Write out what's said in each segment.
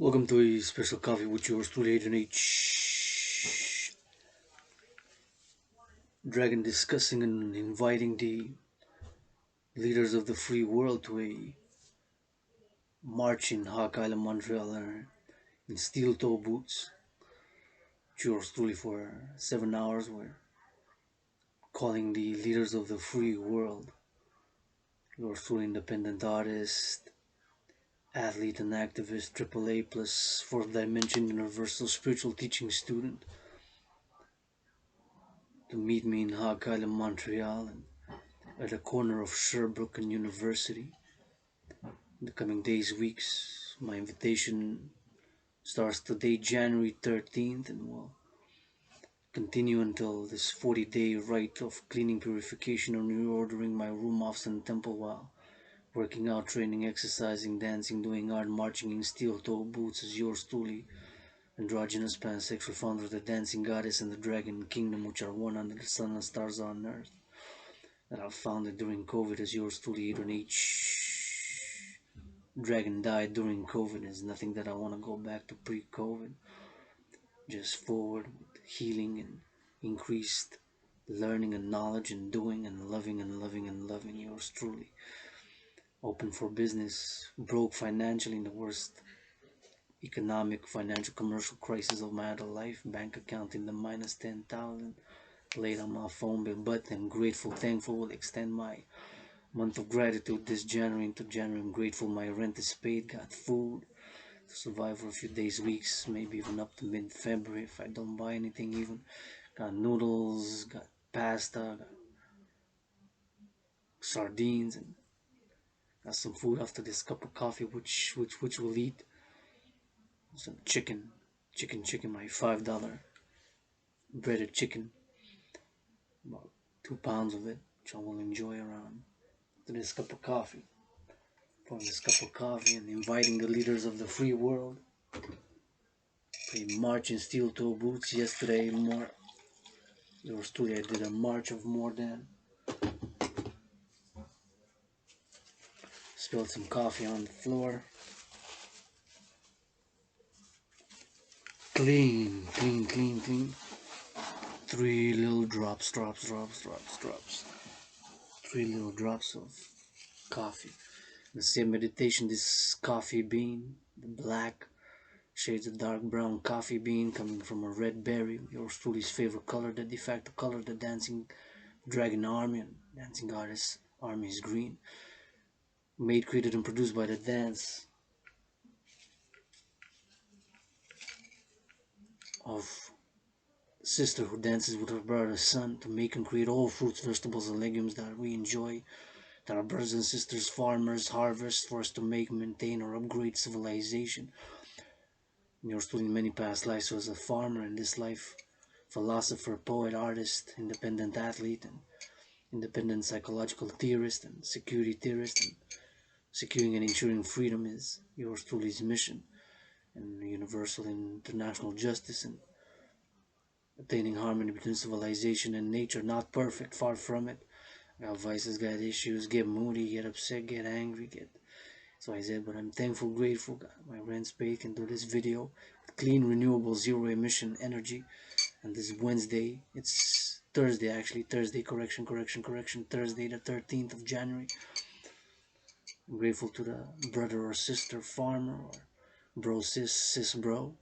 Welcome to A Special Coffee with yours truly, Agent H. Dragan discussing and inviting the leaders of the free world to a march in Hawk Island, Montreal in steel toe boots. Yours truly for 7 hours. We're calling the leaders of the free world. Yours truly independent artist, athlete and activist, AAA plus fourth dimension universal spiritual teaching student to meet me in Hawk Island, Montreal and at the corner of Sherbrooke and University. In the coming days, weeks, my invitation starts today, January 13th, and will continue until this 40-day rite of cleaning, purification, and reordering my room, office, and temple while working out, training, exercising, dancing, doing art, marching in steel-toe boots as yours truly, androgynous pansexual founder of the dancing goddess and the dragon kingdom, which are one under the sun and stars on earth, that I founded during COVID as yours truly, Adrian H. Dragan died during COVID. There's nothing that I want to go back to pre-COVID. Just forward with healing and increased learning and knowledge and doing and loving and loving and loving. Yours truly. Open for business. Broke financially in the worst economic, financial, commercial crisis of my adult life. Bank account in the minus 10,000. Laid on my phone bill, but I'm grateful, thankful. Will extend my month of gratitude this January into January. I'm grateful my rent is paid, got food to survive for a few days, weeks, maybe even up to mid-February if I don't buy anything even. Got noodles, got pasta, got sardines, and got some food after this cup of coffee, which we'll eat. Some chicken, my $5 breaded chicken, about 2 pounds of it, which I will enjoy around to this cup of coffee. Pouring this cup of coffee and inviting the leaders of the free world. A march in steel toe boots yesterday. Yours truly, I did a march of more than. Spilled some coffee on the floor. Clean. 3 little drops. 3 little drops of coffee. The same meditation, this coffee bean, the black shades of dark brown coffee bean coming from a red berry, yours truly's favorite color, the de facto color, the dancing dragon army and dancing goddess army's green. Made, created, and produced by the dance of sister who dances with her brother's son to make and create all fruits, vegetables, and legumes that we enjoy, that our brothers and sisters, farmers, harvest for us to make, maintain, or upgrade civilization. Yours truly in many past lives was a farmer, in this life, philosopher, poet, artist, independent athlete, and independent psychological theorist, and security theorist, and securing and ensuring freedom is yours truly's mission, and universal and international justice, and attaining harmony between civilization and nature. Not perfect, far from it. Got vices, got issues, get moody, get upset, get angry, get so I said, but I'm thankful, grateful, got my rent's paid, can do this video, clean, renewable, zero emission energy. And this Wednesday, it's Thursday actually, Thursday, correction, Thursday the 13th of January. I'm grateful to the brother or sister farmer, or bro, sis bro,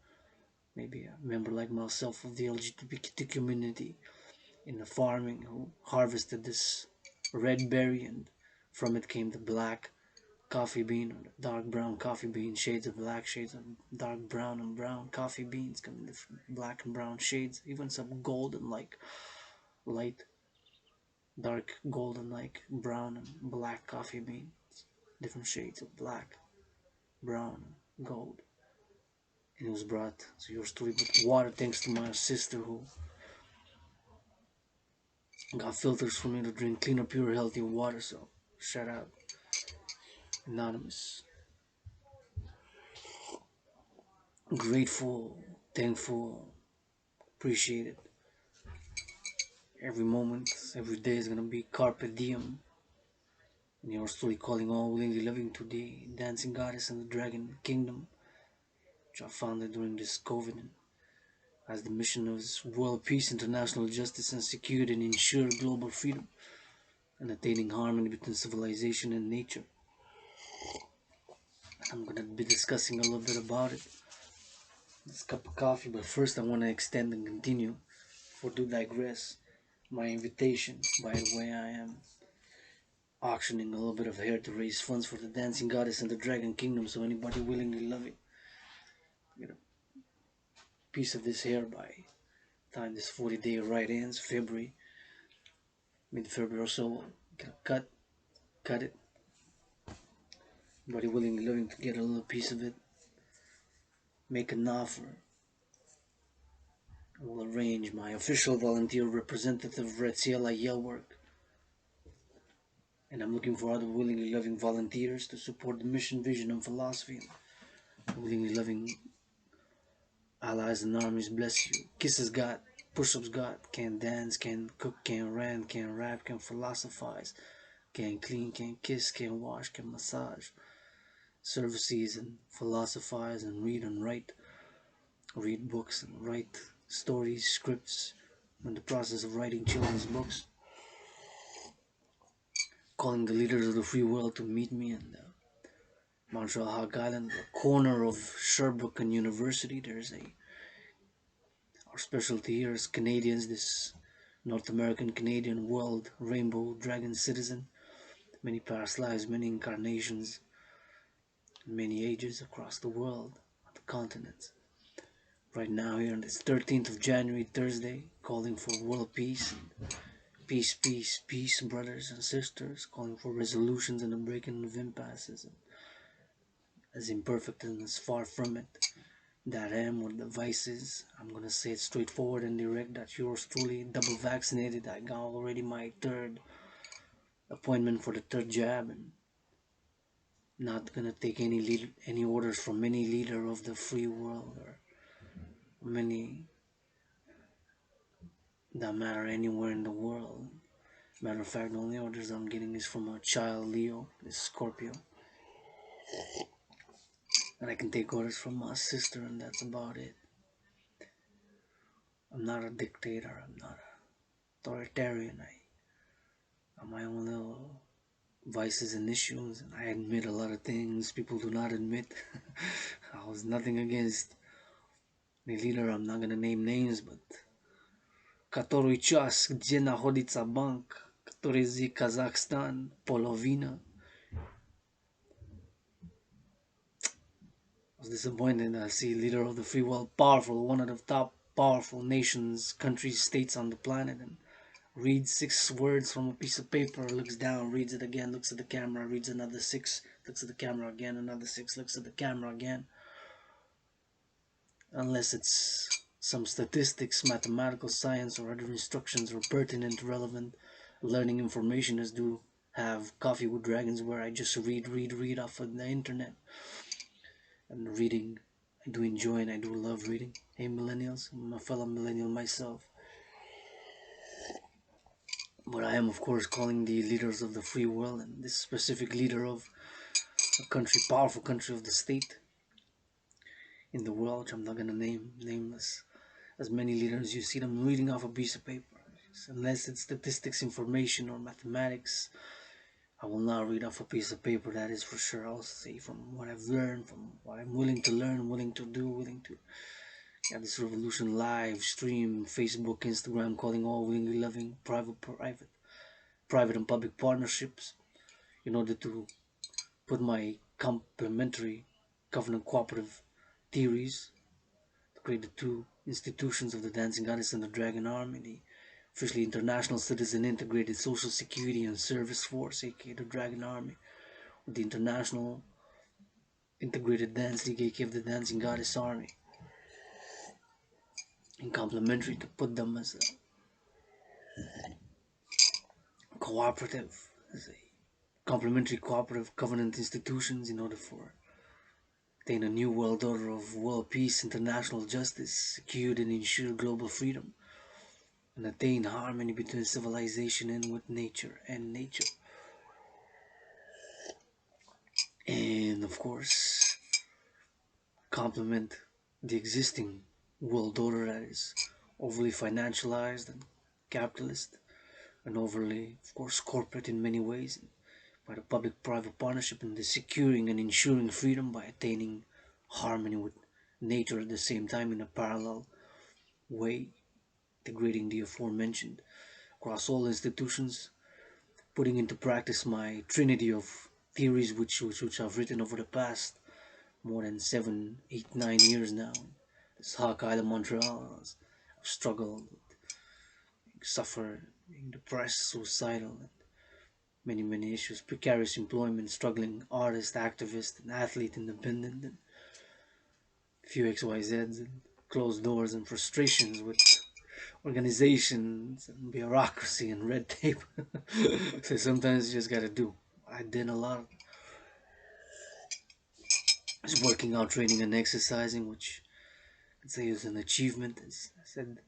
maybe a member like myself of the LGBT community in the farming, who harvested this red berry, and from it came the black coffee bean, or the dark brown coffee bean, shades of black, shades of dark brown, and brown coffee beans come in different black and brown shades, even some golden like light dark golden like brown and black coffee beans, different shades of black, brown, and gold. And it was brought to yours truly with water, thanks to my sister who got filters for me to drink cleaner, pure, healthy water. So shout out anonymous. Grateful, thankful, appreciate it. Every moment, every day is gonna be carpe diem. And you're slowly calling all willingly loving to the dancing goddess and the dragon kingdom. which I founded during this COVID, and has the mission of world peace, international justice, and secured and ensured global freedom, and attaining harmony between civilization and nature. I'm going to be discussing a little bit about it. This cup of coffee, but first I want to extend and continue, for to digress, my invitation. By the way, I am auctioning a little bit of hair to raise funds for the dancing goddess and the dragon kingdom, so anybody willingly loving, get a piece of this hair by the time this 40-day Rite ends, February, mid-February or so, get a cut it. Anybody willingly loving to get a little piece of it, make an offer. I will arrange my official volunteer representative Rite work, and I'm looking for other willingly loving volunteers to support the mission, vision, and philosophy. Willingly loving allies and armies, bless you. Kisses got, pushups got, can dance, can cook, can rant, can rap, can philosophize, can clean, can kiss, can wash, can massage. Services and philosophize and read and write. Read books and write stories, scripts. I'm in the process of writing children's books. Calling the leaders of the free world to meet me in Montreal Hog Island, the corner of Sherbrooke and University. There's our specialty here is Canadians, this North American Canadian world rainbow dragon citizen. Many past lives, many incarnations, many ages across the world, on the continents. Right now here on this 13th of January, Thursday, calling for world peace. Peace, peace, peace, brothers and sisters, calling for resolutions and the breaking of impasses. As imperfect and as far from it that I am with the vices, I'm gonna say it straightforward and direct that yours truly, double vaccinated. I got already my third appointment for the third jab, and not gonna take any orders from any leader of the free world or many that matter anywhere in the world. Matter of fact, the only orders I'm getting is from a child Leo, this Scorpio. And I can take orders from my sister, and that's about it. I'm not a dictator, I'm not a authoritarian. I have my own little vices and issues, and I admit a lot of things people do not admit. I was nothing against any leader. I'm not gonna name names, but который час, где находится банк, который из Kazakhstan, половина. I was disappointed that I see leader of the free world, powerful, one of the top powerful nations, countries, states on the planet, and reads 6 words from a piece of paper, looks down, reads it again, looks at the camera, reads another 6, looks at the camera again, another 6, looks at the camera again. Unless it's some statistics, mathematical science, or other instructions or pertinent, relevant learning information, as do have Coffee with Dragons, where I just read off of the internet. And reading, I do enjoy and I do love reading. Hey millennials, I'm a fellow millennial myself. But I am, of course, calling the leaders of the free world, and this specific leader of a country, powerful country of the state in the world, which I'm not gonna name, nameless. As many leaders, you see them reading off a piece of paper. Unless it's statistics, information, or mathematics, I will not read off a piece of paper, that is for sure. I'll say from what I've learned, from what I'm willing to learn, willing to do, willing to have this revolution live stream, Facebook, Instagram, calling all willingly loving, private and public partnerships, in order to put my complementary covenant cooperative theories to create the 2 institutions of the Dancing Goddess and the Dragon Army, the officially international citizen integrated social security and service force, aka the Dragon Army, with the international integrated dance league, aka the Dancing Goddess Army, and complementary to put them as a cooperative, as a complementary cooperative covenant institutions, in order for attain a new world order of world peace, international justice, secured and ensured global freedom, and attain harmony between civilization and with nature and nature. And of course, complement the existing world order that is overly financialized and capitalist and overly, of course, corporate in many ways, by the public-private partnership and the securing and ensuring freedom by attaining harmony with nature at the same time in a parallel way, integrating the aforementioned across all institutions, putting into practice my trinity of theories which I've written over the past more than 7, 8, 9 years now. This Hawk Island, Montreal, I've struggled, suffered, being depressed, suicidal, and many issues, precarious employment, struggling artist, activist, and athlete independent, and few XYZs, and closed doors and frustrations with organizations and bureaucracy and red tape. So sometimes you just gotta do. I did a lot. Just working out, training, and exercising, which I'd say is an achievement. As I said,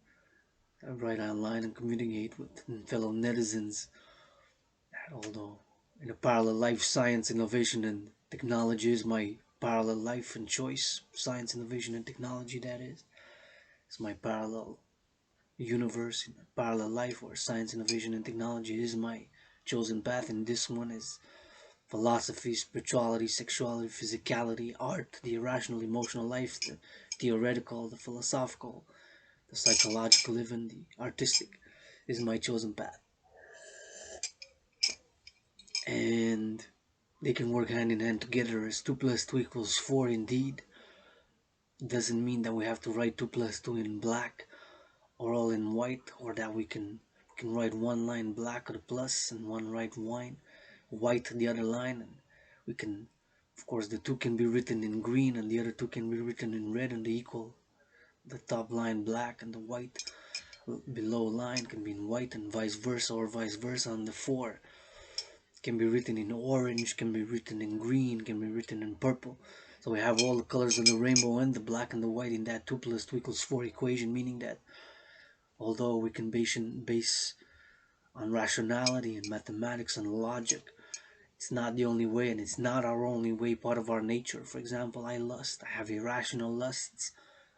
I write online and communicate with fellow netizens. Although in a parallel life, science, innovation, and technology is my parallel life and choice. Science, innovation, and technology, that is. It's my parallel universe in a parallel life where science, innovation, and technology is my chosen path, and this one is philosophy, spirituality, sexuality, physicality, art, the irrational, emotional life, the theoretical, the philosophical, the psychological, even the artistic is my chosen path. And they can work hand in hand together as 2 plus 2 equals 4 indeed. It doesn't mean that we have to write 2 plus 2 in black or all in white, or that we can write one line black or the plus and one write white the other line, and we can, of course, the two can be written in green and the other two can be written in red, and the top line black and the white below line can be in white, and vice versa, or vice versa, and the 4 can be written in orange, can be written in green, can be written in purple. So we have all the colors of the rainbow and the black and the white in that 2 plus 2 equals 4 equation, meaning that although we can base on rationality and mathematics and logic, it's not the only way, and it's not our only way, part of our nature. For example, I lust, I have irrational lusts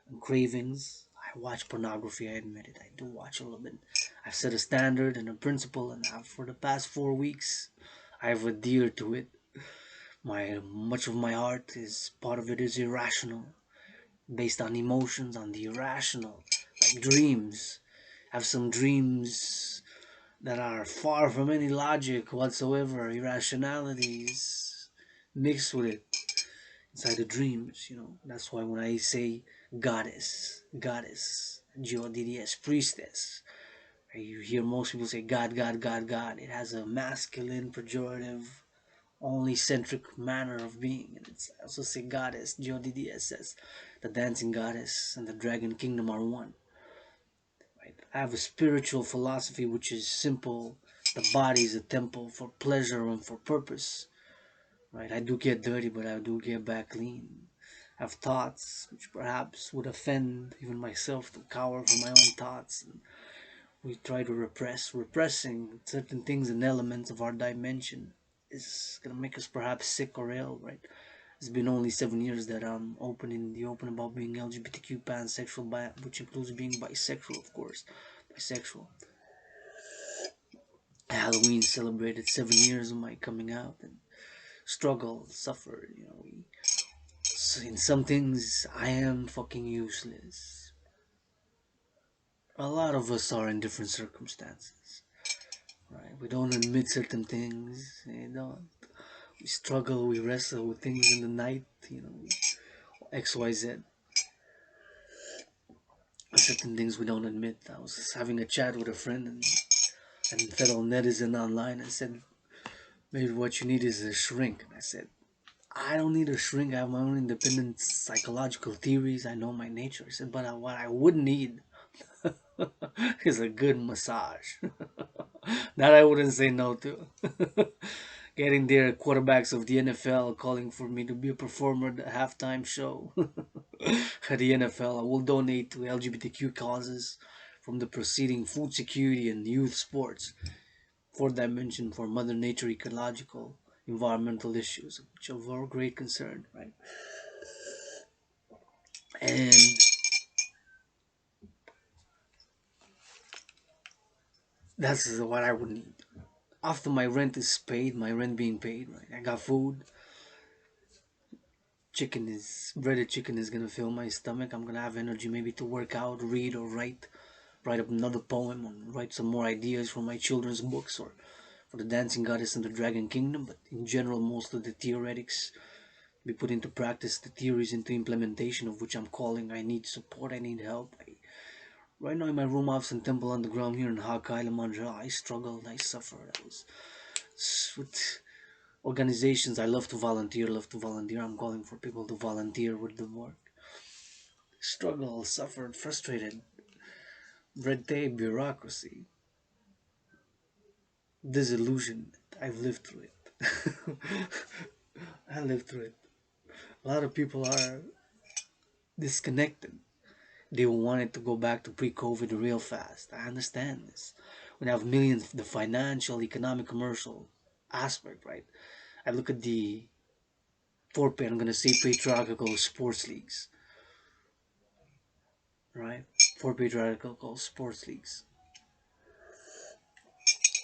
and cravings. I watch pornography, I admit it, I do watch a little bit. I've set a standard and a principle, and for the past 4 weeks I've adhered to it. Much of my art is, part of it is irrational, based on emotions, on the irrational, like dreams. I have some dreams that are far from any logic whatsoever, irrationalities mixed with it inside the dreams. That's why when I say goddess, G-O-D-D-S, priestess, you hear most people say God, God, God, God. It has a masculine, pejorative, only centric manner of being. And it's I also say goddess, G-O-D-D-S-S. The dancing goddess and the dragon kingdom are one. Right? I have a spiritual philosophy which is simple. The body is a temple for pleasure and for purpose. Right? I do get dirty, but I do get back clean. I have thoughts which perhaps would offend even myself, to cower from my own thoughts. And we try to repressing certain things and elements of our dimension is gonna make us perhaps sick or ill, right? It's been only 7 years that I'm in the open about being LGBTQ pansexual, which includes being bisexual, of course. Bisexual. Halloween celebrated 7 years of my coming out, and struggle, suffer. In some things, I am fucking useless. A lot of us are in different circumstances, right? We don't admit certain things. We struggle, we wrestle with things in the night. XYZ. Certain things we don't admit. I was just having a chat with a friend and fellow netizen online, and said, maybe what you need is a shrink. And I said, I don't need a shrink. I have my own independent psychological theories. I know my nature. I said, but what I would need is a good massage. That I wouldn't say no to. Getting there, quarterbacks of the NFL calling for me to be a performer at the halftime show at the NFL. I will donate to LGBTQ causes from the preceding food security and youth sports. Fourth dimension for Mother Nature, ecological, environmental issues, which are of our great concern, right? And that's what I would need. After my rent is paid, my rent being paid, right? I got food. Breaded chicken is gonna fill my stomach. I'm gonna have energy maybe to work out, read, or write up another poem, or write some more ideas for my children's books, or for the dancing goddess and the dragon kingdom. But in general, most of the theoretics be put into practice, the theories into implementation, of which I'm calling. I need support, I need help. Right now in my room, I have some temple underground here in Hakai, Lamandra. I struggled, I suffered. I was with organizations. I love to volunteer, love to volunteer. I'm calling for people to volunteer with the work. Struggle, suffered, frustrated, red tape, bureaucracy, disillusionment. I've lived through it. I lived through it. A lot of people are disconnected. They wanted to go back to pre-COVID real fast. I understand this. When I have millions, the financial, economic, commercial aspect, right? I look at the I'm gonna say patriarchal sports leagues, right? Four patriarchal sports leagues.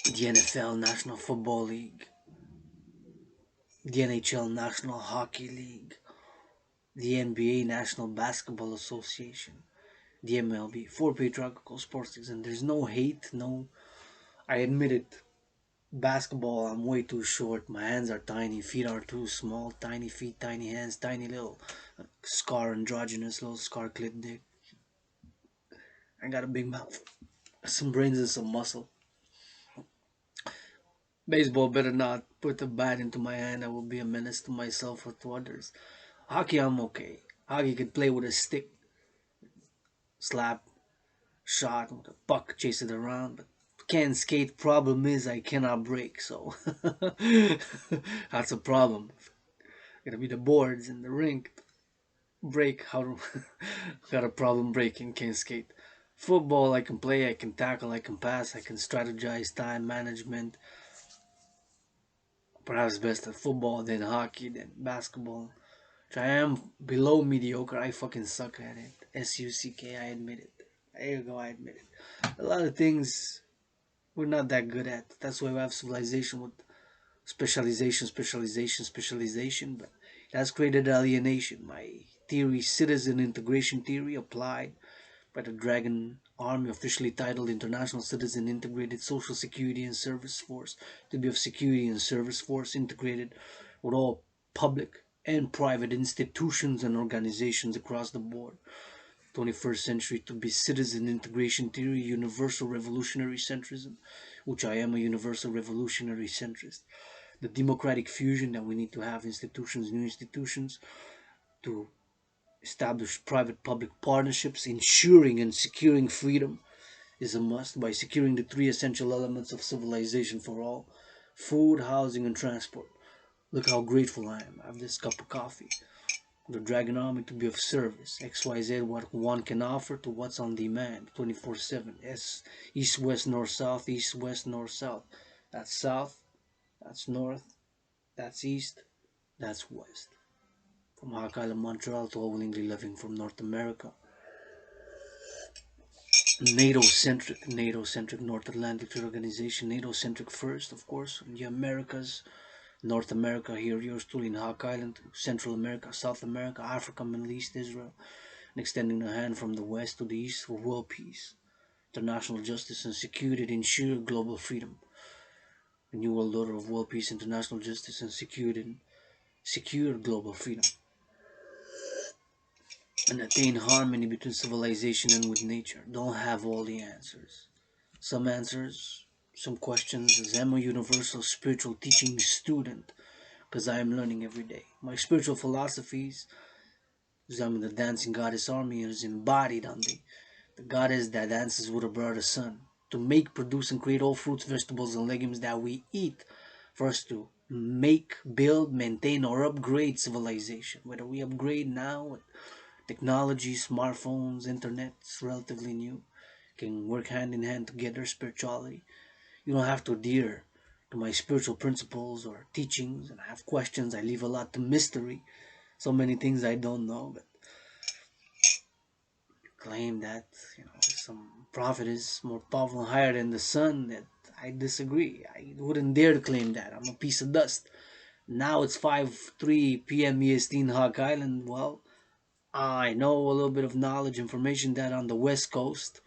The NFL National Football League, the NHL National Hockey League, the NBA National Basketball Association, the MLB, four patriarchal sports leagues, and there's no hate, no. I admit it. Basketball, I'm way too short. My hands are tiny, feet are too small. Tiny feet, tiny hands, tiny little scar androgynous, little scar clit dick. I got a big mouth, some brains and some muscle. Baseball better not put a bat into my hand. I will be a menace to myself or to others. Hockey, I'm okay. Hockey could play with a stick, slap, shot with a puck, chase it around, but can't skate. Problem is I cannot break, so that's a problem. Gotta be the boards in the rink. Break how to got a problem breaking, can't skate. Football I can play, I can tackle, I can pass, I can strategize, time management. Perhaps best at football, then hockey, then basketball. Which I am below mediocre. I fucking suck at it. SUCK, I admit it. There you go, I admit it. A lot of things we're not that good at. That's why we have civilization with specialization, but it has created alienation. My theory, citizen integration theory, applied by the Dragan Army, officially titled International Citizen Integrated Social Security and Service Force, to be of security and service force integrated with all public and private institutions and organizations across the board. 21st century to be citizen integration theory, universal revolutionary centrism, which I am a universal revolutionary centrist. The democratic fusion that we need to have institutions, new institutions, to establish private-public partnerships, ensuring and securing freedom is a must by securing the three essential elements of civilization for all: food, housing, and transport. Look how grateful I am. I have this cup of coffee. The Dragon Army to be of service. XYZ, what one can offer to what's on demand. 24/7. East, west, north, south. East, west, north, south. That's south. That's north. That's east. That's west. From Hakala, Montreal to Overlingly Living from North America. NATO-centric North Atlantic Treaty Organization. NATO-centric first, of course. The Americas, North America, here yours truly in Hawk Island, Central America, South America, Africa, Middle East, Israel, and extending the hand from the west to the east for world peace, international justice and security to ensure global freedom. The new world order of world peace, international justice and security and secure global freedom. And attain harmony between civilization and with nature. Don't have all the answers. Some answers, some questions, as I'm a universal spiritual teaching student, because I am learning every day. My spiritual philosophies, because I'm in the dancing goddess army, is embodied on the goddess that dances with her brother sun. To make, produce, and create all fruits, vegetables, and legumes that we eat. For us to make, build, maintain, or upgrade civilization. Whether we upgrade now with technology, smartphones, internet, it's relatively new. Can work hand in hand together, spirituality. You don't have to adhere to my spiritual principles or teachings, and I have questions. I leave a lot to mystery. So many things I don't know, but claim that some prophet is more powerful and higher than the sun. That I disagree. I wouldn't dare to claim that. I'm a piece of dust. Now it's 5:03 p.m. EST in Hawk Island. Well, I know a little bit of knowledge, information that on the West Coast,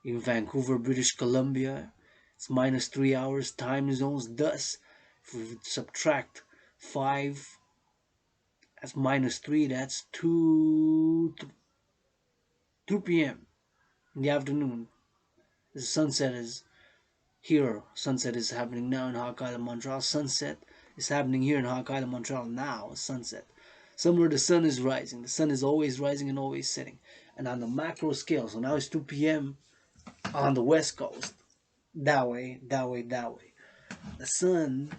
in Vancouver, British Columbia, it's -3 hours time zones. Thus, if we subtract 5, that's -3. That's 2 p.m. in the afternoon. The sunset is here. Sunset is happening now in Hawk Island, Montreal. Sunset is happening here in Hawk Island, Montreal now. Sunset. Somewhere the sun is rising. The sun is always rising and always setting. And on the macro scale, so now it's 2 p.m. on the West Coast. That way, that way, that way. The sun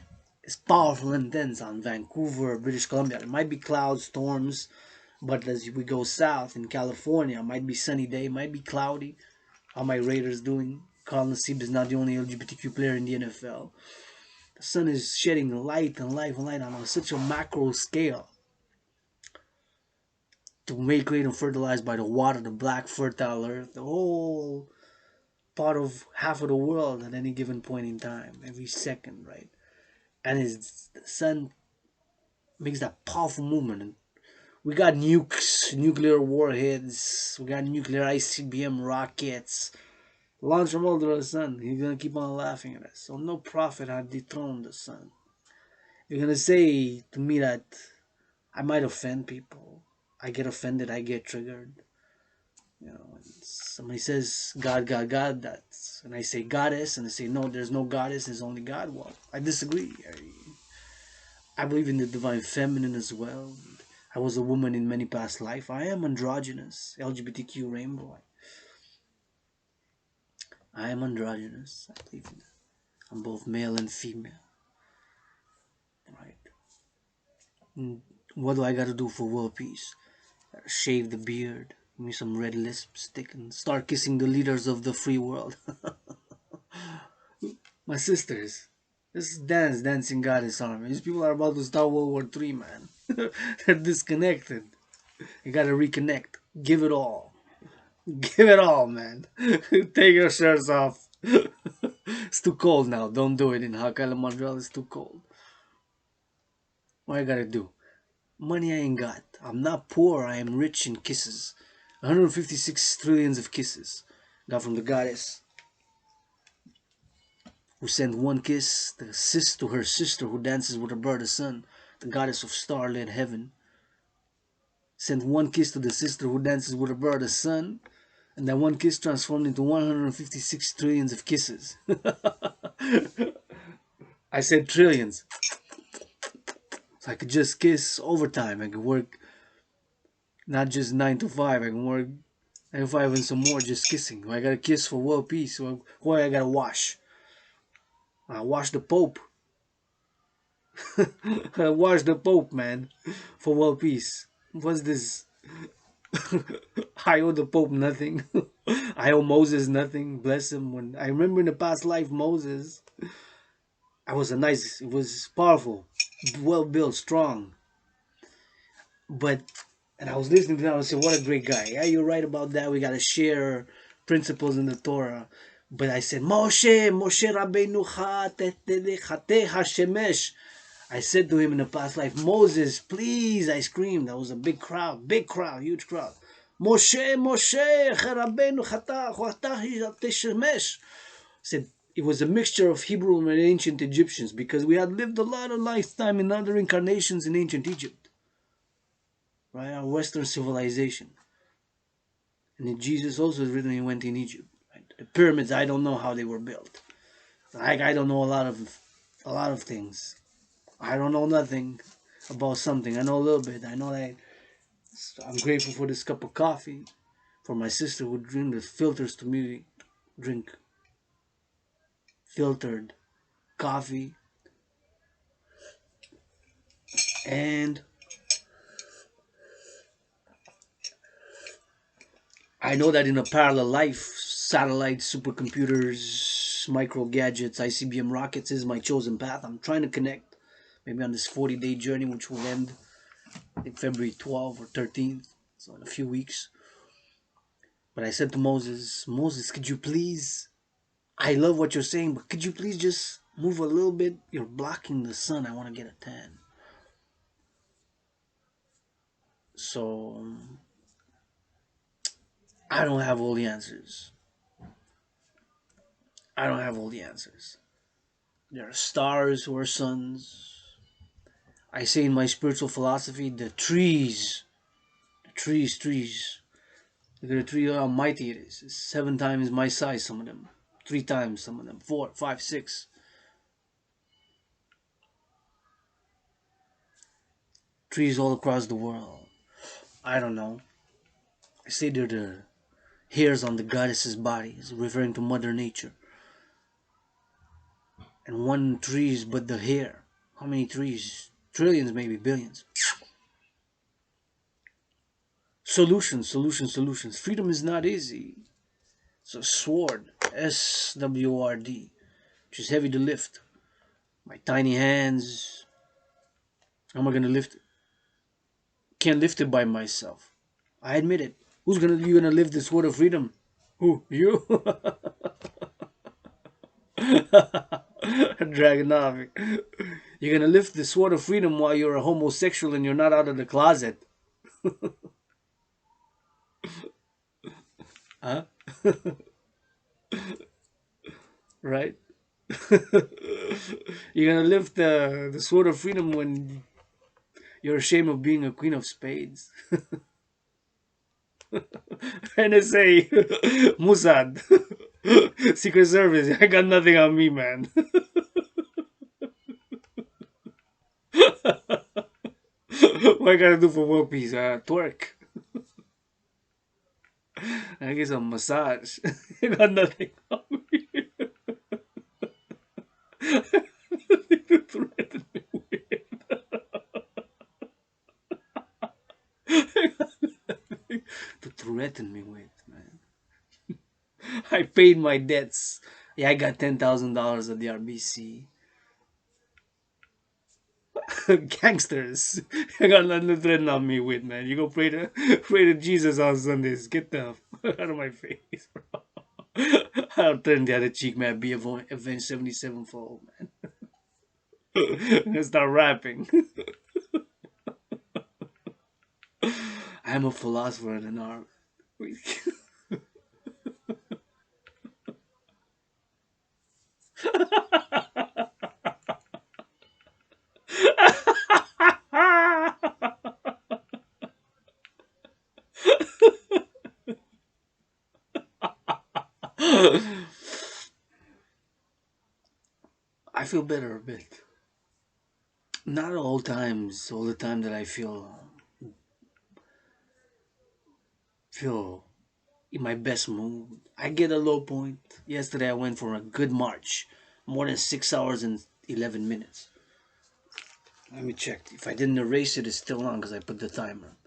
is powerful and intense on Vancouver, British Columbia. There might be clouds, storms, but as we go south in California, it might be sunny day, might be cloudy. How my Raiders doing? Carl Nassib is not the only LGBTQ player in the NFL. The sun is shedding light and life and light on such a macro scale to make, create, and fertilize by the water, the black fertile earth, the whole part of half of the world at any given point in time, every second, right? And the sun makes that powerful movement. And we got nukes, nuclear warheads, we got nuclear ICBM rockets launched from all the sun. He's gonna keep on laughing at us. So no prophet had dethroned the sun. You're gonna say to me that I might offend people. I get offended, I get triggered. When somebody says God, God, God, that's, and I say goddess, and they say no, there's no goddess, there's only God. Well, I disagree. I believe in the divine feminine as well. I was a woman in many past life. I am androgynous, LGBTQ rainbow. I am androgynous. I believe in that. I'm both male and female. Right? And what do I gotta do for world peace? Gotta shave the beard, give me some red lipstick, and start kissing the leaders of the free world. My sisters. This is dancing goddess army. These people are about to start World War III, man. They're disconnected. You gotta reconnect. Give it all. Give it all, man. Take your shirts off. It's too cold now. Don't do it in Hawk Island, Montreal. It's too cold. What I gotta do? Money I ain't got. I'm not poor. I am rich in kisses. 156 trillions of kisses. Got from the goddess who sent one kiss to her sister who dances with her brother's son. The goddess of starlit heaven. Sent one kiss to the sister who dances with her brother's son. And that one kiss transformed into 156 trillions of kisses. I said trillions. So I could just kiss overtime. I could work not just 9 to 5. I can work 9 to 5 and some more just kissing. I gotta kiss for world peace. Why I gotta wash? I wash the Pope. I wash the Pope, man. For world peace. What's this? I owe the Pope nothing. I owe Moses nothing. Bless him. When I remember in the past life, Moses, it was powerful, well built, strong. But, and I was listening to that, I said, what a great guy. Yeah, you're right about that. We got to share principles in the Torah. But I said, Moshe Rabbeinu Chate Hashemesh. I said to him in the past life, Moses, please, I screamed. That was a big crowd, huge crowd. Moshe Rabbeinu Chate Hashemesh. I said, it was a mixture of Hebrew and ancient Egyptians because we had lived a lot of lifetime in other incarnations in ancient Egypt. Right, our Western civilization. And Jesus also is written he went in Egypt. Right? The pyramids, I don't know how they were built. I don't know a lot of things. I don't know nothing about something. I know a little bit. I know that I'm grateful for this cup of coffee, for my sister who drink the filters to me, drink filtered coffee, and I know that in a parallel life, satellites, supercomputers, micro gadgets, ICBM rockets is my chosen path. I'm trying to connect, maybe on this 40-day journey, which will end in February 12th or 13th, so in a few weeks. But I said to Moses, Moses, could you please? I love what you're saying, but could you please just move a little bit? You're blocking the sun. I want to get a tan. So I don't have all the answers. I don't have all the answers. There are stars who are suns. I say in my spiritual philosophy, trees. Look at the tree, how mighty it is. It's 7 times my size, some of them. 3 times, some of them. 4, 5, 6. Trees all across the world. I don't know. I say they're the hairs on the goddess's body, is referring to Mother Nature. And one tree is but the hair. How many trees? Trillions, maybe billions. Solutions. Freedom is not easy. It's a sword, SWORD, which is heavy to lift. My tiny hands, how am I gonna lift it? Can't lift it by myself. I admit it. You gonna lift the sword of freedom? Who? You? Dragan. You're gonna lift the sword of freedom while you're a homosexual and you're not out of the closet. Huh? Right? You're gonna lift the sword of freedom when you're ashamed of being a queen of spades. NSA, Mossad, Secret Service. I got nothing on me, man. What I gotta do for world peace? Twerk. I get some massage. I got nothing on me. Nothing to threaten me with. I got nothing to threaten me with, man. I paid my debts. Yeah, I got $10,000 at the RBC. Gangsters. I got nothing to threaten on me with, man. You go pray to Jesus on Sundays. Get the fuck out of my face, bro. I'll turn the other cheek, man. Be Avenged 77-fold, man. I'm gonna start rapping. I'm a philosopher and an art. I feel better a bit. Not all the time that I feel in my best mood. I get a low point. Yesterday I went for a good march, more than 6 hours and 11 minutes. Let me check. If I didn't erase it, it's still on because I put the timer.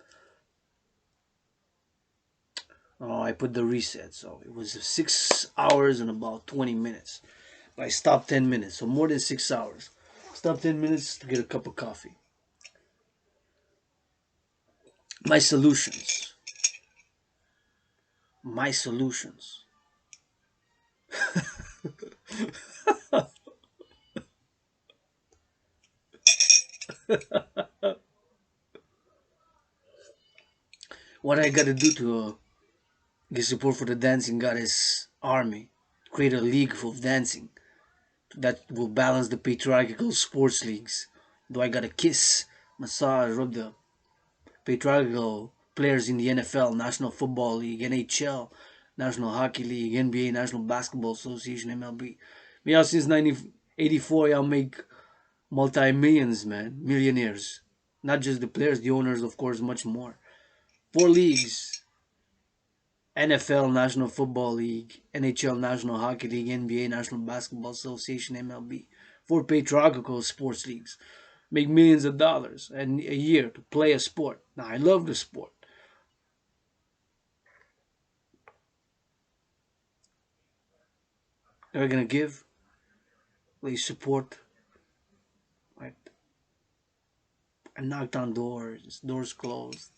Oh, I put the reset, so it was 6 hours and about 20 minutes. But I stopped 10 minutes, so more than 6 hours. Stopped 10 minutes to get a cup of coffee. My solutions. My solutions. What I gotta do to get support for the dancing goddess army. Create a league of dancing that will balance the patriarchal sports leagues. Do I gotta kiss, massage, rub the patriarchal players in the NFL, National Football League, NHL, National Hockey League, NBA, National Basketball Association, MLB. Me since 1984, y'all make multi-millions, man, millionaires. Not just the players, the owners, of course, much more. 4 leagues: NFL, National Football League, NHL, National Hockey League, NBA, National Basketball Association, MLB. 4 patriarchal sports leagues. Make millions of dollars a year to play a sport. Now, I love the sport. They're going to give, they support, right? I knocked on doors closed.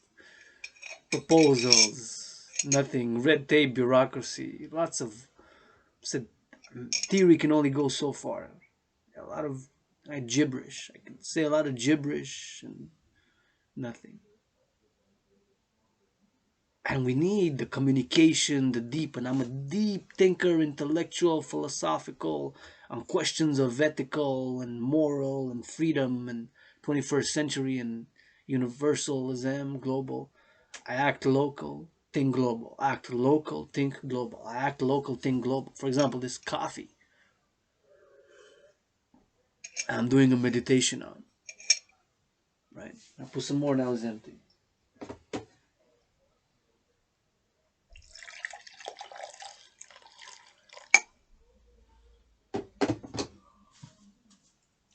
Proposals. Nothing. Red tape, bureaucracy, lots of said theory can only go so far. A lot of gibberish. I can say a lot of gibberish and nothing. And we need the communication, the deep. And I'm a deep thinker, intellectual, philosophical, on questions of ethical and moral and freedom and 21st century and universalism, global. I act local, think global. Act local, think global. I act local, think global. For example, this coffee I'm doing a meditation on, right? I put some more now, it's empty.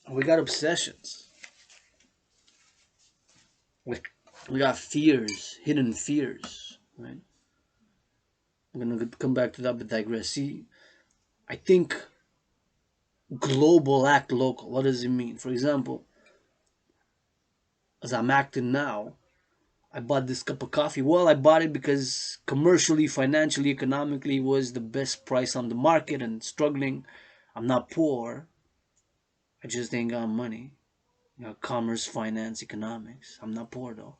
We got obsessions. We, we got fears, hidden fears, right? I'm gonna come back to that, but digress. See, I think global act local. What does it mean? For example, as I'm acting now, I bought this cup of coffee. Well, I bought it because commercially, financially, economically was the best price on the market and struggling. I'm not poor. I just ain't got money. You know, commerce, finance, economics. I'm not poor though.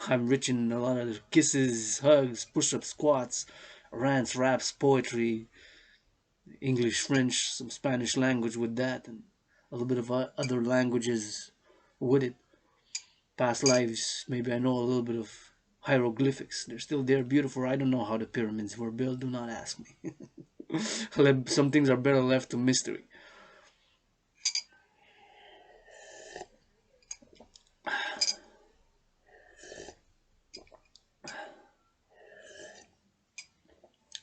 I'm rich in a lot of kisses, hugs, push-ups, squats, rants, raps, poetry, English, French, some Spanish language with that, and a little bit of other languages with it. Past lives, maybe I know a little bit of hieroglyphics. They're still there, beautiful. I don't know how the pyramids were built. Do not ask me. Some things are better left to mystery.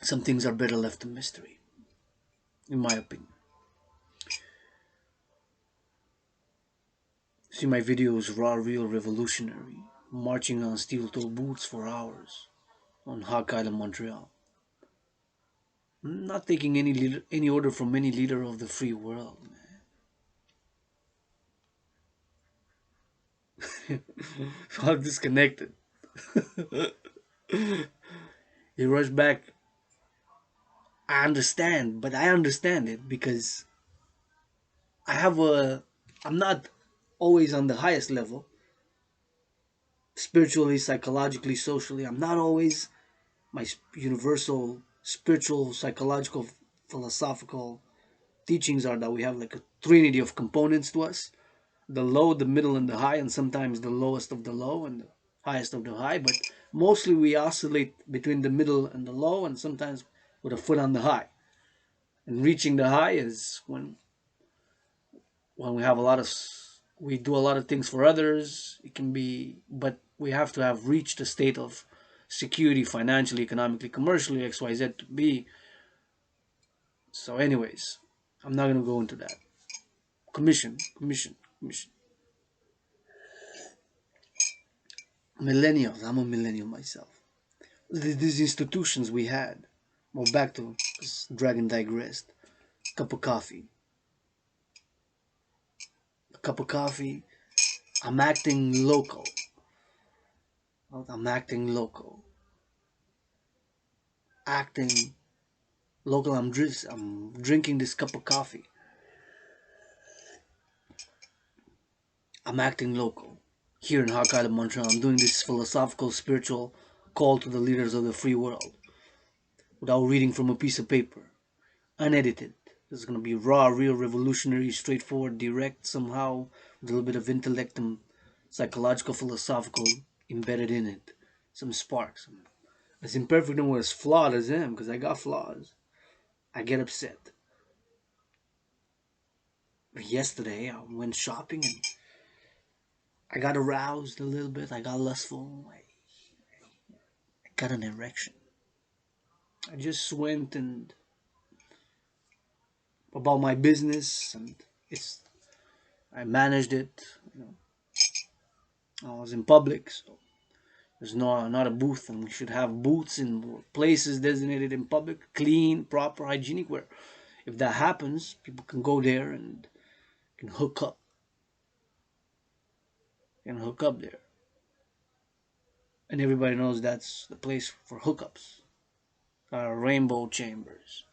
Some things are better left to mystery, in my opinion. See my videos, raw, real, revolutionary, marching on steel toe boots for hours on Hawk Island, Montreal. Not taking any order from any leader of the free world, man. All disconnected. You rush back. I understand, but I understand it because I have a. I'm not always on the highest level, spiritually, psychologically, socially. I'm not always my universal spiritual, psychological, philosophical teachings are that we have like a trinity of components to us: the low, the middle, and the high, and sometimes the lowest of the low and the highest of the high. But mostly we oscillate between the middle and the low, and sometimes with a foot on the high. And reaching the high is when we have a lot of we do a lot of things for others. It can be, but we have to have reached a state of security financially, economically, commercially, XYZ to be. So, anyways, I'm not gonna go into that. Commission. Millennials. I'm a millennial myself. These institutions we had. Well, back to Dragan digressed. Cup of coffee. A cup of coffee. I'm acting local. I'm acting local. Acting local. I'm drinking this cup of coffee. I'm acting local. Here in Hawk Island, Montreal, I'm doing this philosophical, spiritual call to the leaders of the free world without reading from a piece of paper. Unedited. This is going to be raw, real, revolutionary, straightforward, direct, somehow, with a little bit of intellect and psychological, philosophical embedded in it. Some sparks. As imperfect and as flawed as I am, because I got flaws, I get upset. Yesterday, I went shopping and I got aroused a little bit. I got lustful. I got an erection. I just went and about my business, and it's I managed it. I was in public, so there's not a booth, and we should have booths in places designated in public, clean, proper, hygienic, where if that happens, people can go there and can hook up, there. And everybody knows that's the place for hookups, rainbow chambers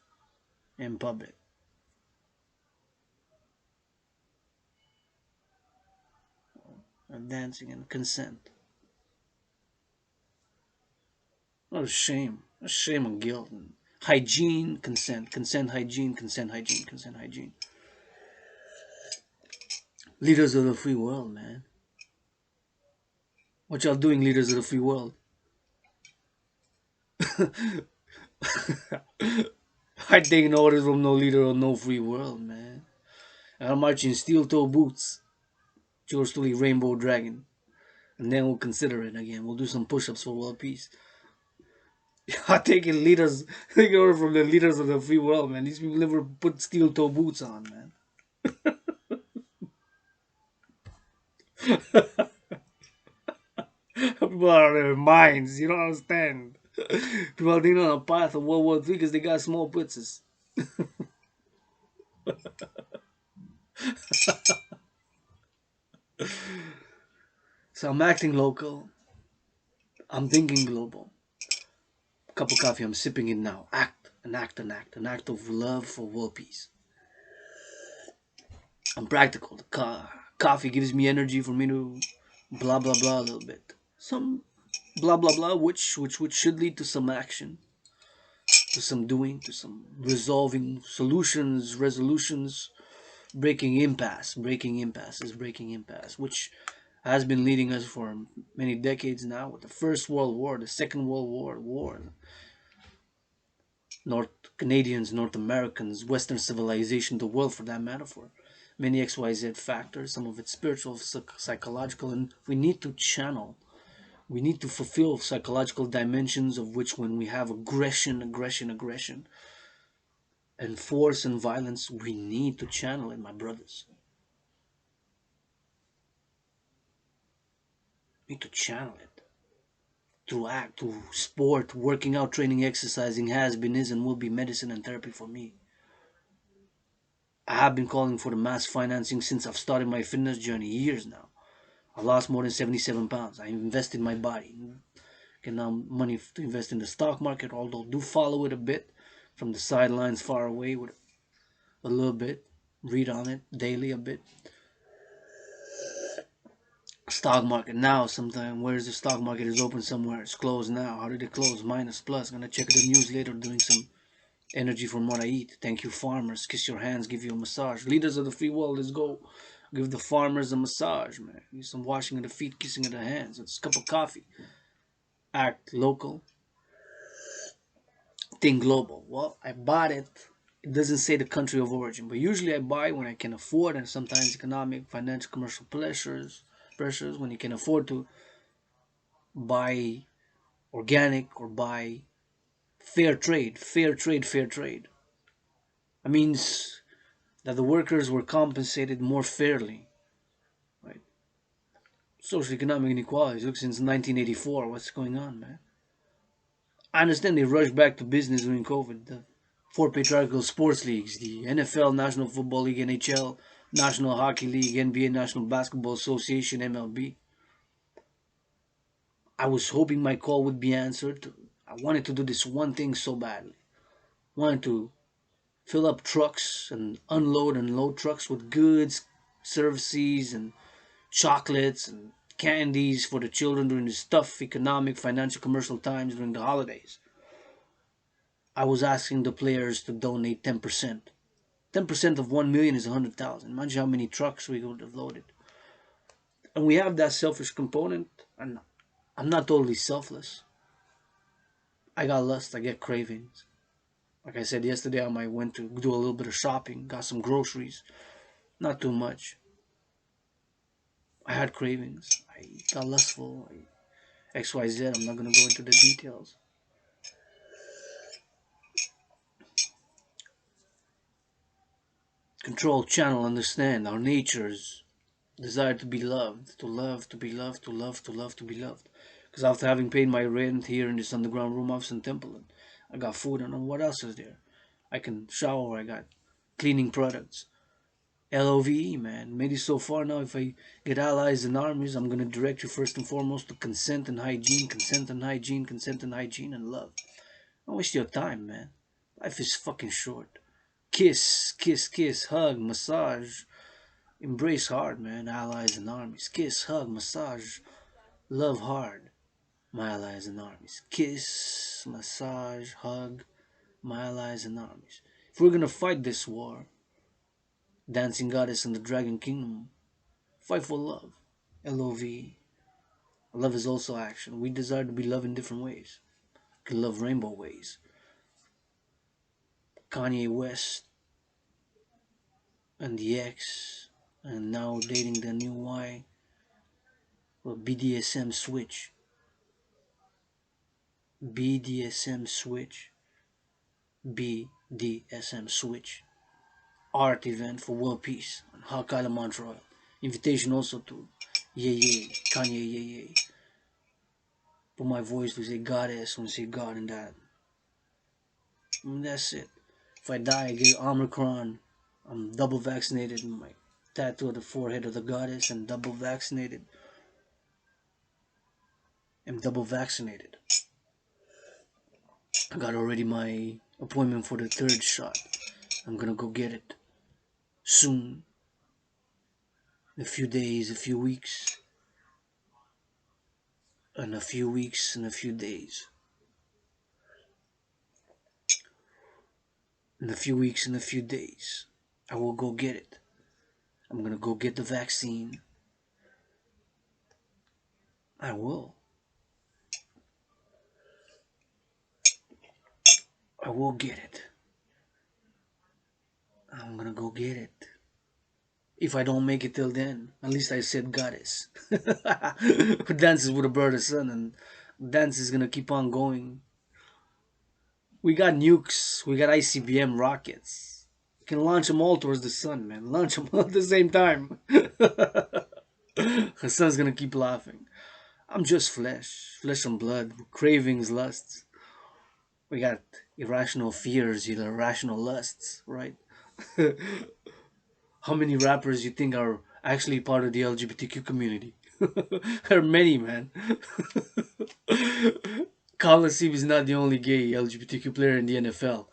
in public, and dancing and consent. What a shame. A shame and guilt. And hygiene, consent, consent, hygiene, consent, hygiene, consent, hygiene. Leaders of the free world, man. What y'all doing, leaders of the free world? I taking orders from no leader of no free world, man. I'm marching steel toe boots. Yours truly, Rainbow Dragon. And then we'll consider it again. We'll do some push ups for world peace. I'm taking leaders, taking order from the leaders of the free world, man. These people never put steel toe boots on, man. People are out of their minds. You don't understand. People are thinking on a path of World War III because they got small putzes. So I'm acting local. I'm thinking global. Cup of coffee, I'm sipping it now. Act, an act, an act, an act of love for world peace. I'm practical. The coffee gives me energy for me to blah blah blah a little bit. Some blah blah blah, which should lead to some action, to some doing, to some resolving solutions, resolutions, breaking impasses, breaking impasse, which has been leading us for many decades now with the First World War, the Second World War, North Canadians, North Americans, Western civilization, the world for that metaphor. Many XYZ factors, some of it spiritual, psychological, and we need to channel. We need to fulfill psychological dimensions of which when we have aggression, and force and violence, we need to channel it, my brothers. We need to channel it. Through act, through sport, working out, training, exercising has been, is, and will be medicine and therapy for me. I have been calling for the mass financing since I've started my fitness journey years now. I lost more than 77 pounds. I invested my body. Get now money to invest in the stock market, although do follow it a bit from the sidelines far away with a little bit. Read on it daily a bit. Stock market now sometime. Where's the stock market is open somewhere? It's closed now. How did it close? Minus plus. Gonna check the news later doing some energy from what I eat. Thank you, farmers. Kiss your hands, give you a massage. Leaders of the free world, let's go. Give the farmers a massage, man. Need some washing of the feet, kissing of the hands. It's a cup of coffee. Act local, think global. Well, I bought it. It doesn't say the country of origin, but usually I buy when I can afford, and sometimes economic, financial, commercial pressures when you can afford to buy organic or buy fair trade. That means that the workers were compensated more fairly, right? Social economic inequalities. Look, since 1984, what's going on, man? I understand they rushed back to business during COVID. The four patriarchal sports leagues, the NFL, National Football League, NHL, National Hockey League, NBA, National Basketball Association, MLB. I was hoping my call would be answered. I wanted to do this one thing so badly. I wanted to fill up trucks and unload and load trucks with goods, services, and chocolates and candies for the children during the tough economic, financial, commercial times during the holidays. I was asking the players to donate 10%. 10% of 1 million is 100,000. Imagine how many trucks we would have loaded. And we have that selfish component, and I'm not totally selfless. I got lust, I get cravings. Like I said yesterday, I might went to do a little bit of shopping, got some groceries, not too much. I had cravings. I got lustful. XYZ. I'm not gonna go into the details. Control, channel, understand our natures desire to be loved, to love, to be loved, to love, to love, to be loved. Because after having paid my rent here in this underground room office in Temple, and I got food, and what else is there? I can shower, I got cleaning products. LOVE, man. Made it so far now. If I get allies and armies, I'm gonna direct you first and foremost to consent and hygiene, consent and hygiene, consent and hygiene, and love. Don't waste your time, man. Life is fucking short. Kiss, kiss, kiss, hug, massage, embrace hard, man. Allies and armies. Kiss, hug, massage, love hard. My allies and armies. Kiss, massage, hug, my allies and armies. If we're gonna fight this war, dancing goddess in the dragon kingdom, fight for love. LOV. Love is also action. We desire to be loved in different ways. We can love rainbow ways. Kanye West and the ex, and now dating the new Y. Well, BDSM switch. BDSM switch. BDSM switch. Art event for world peace on Hawk Island, Montreal. Invitation also to Kanye Yay. Put my voice to say goddess when say God and that. And that's it. If I die, I get Omicron. I'm double vaccinated. My tattoo on the forehead of the goddess and double vaccinated. I'm double vaccinated. I got already my appointment for the third shot. I'm gonna go get it soon. In a few days, a few weeks, and a few weeks, and a few days. In a few weeks, and a few days, I will go get it. I'm gonna go get the vaccine. I will. I will get it. I'm gonna go get it. If I don't make it till then, at least I said goddess. Who dances with a bird of sun, and dance is gonna keep on going. We got nukes, we got ICBM rockets. We can launch them all towards the sun, man. Launch them all at the same time. The sun's gonna keep laughing. I'm just flesh, flesh and blood, cravings, lusts. We got irrational fears, irrational lusts, right? How many rappers you think are actually part of the LGBTQ community? There are many, man. Coliseum is not the only gay LGBTQ player in the NFL.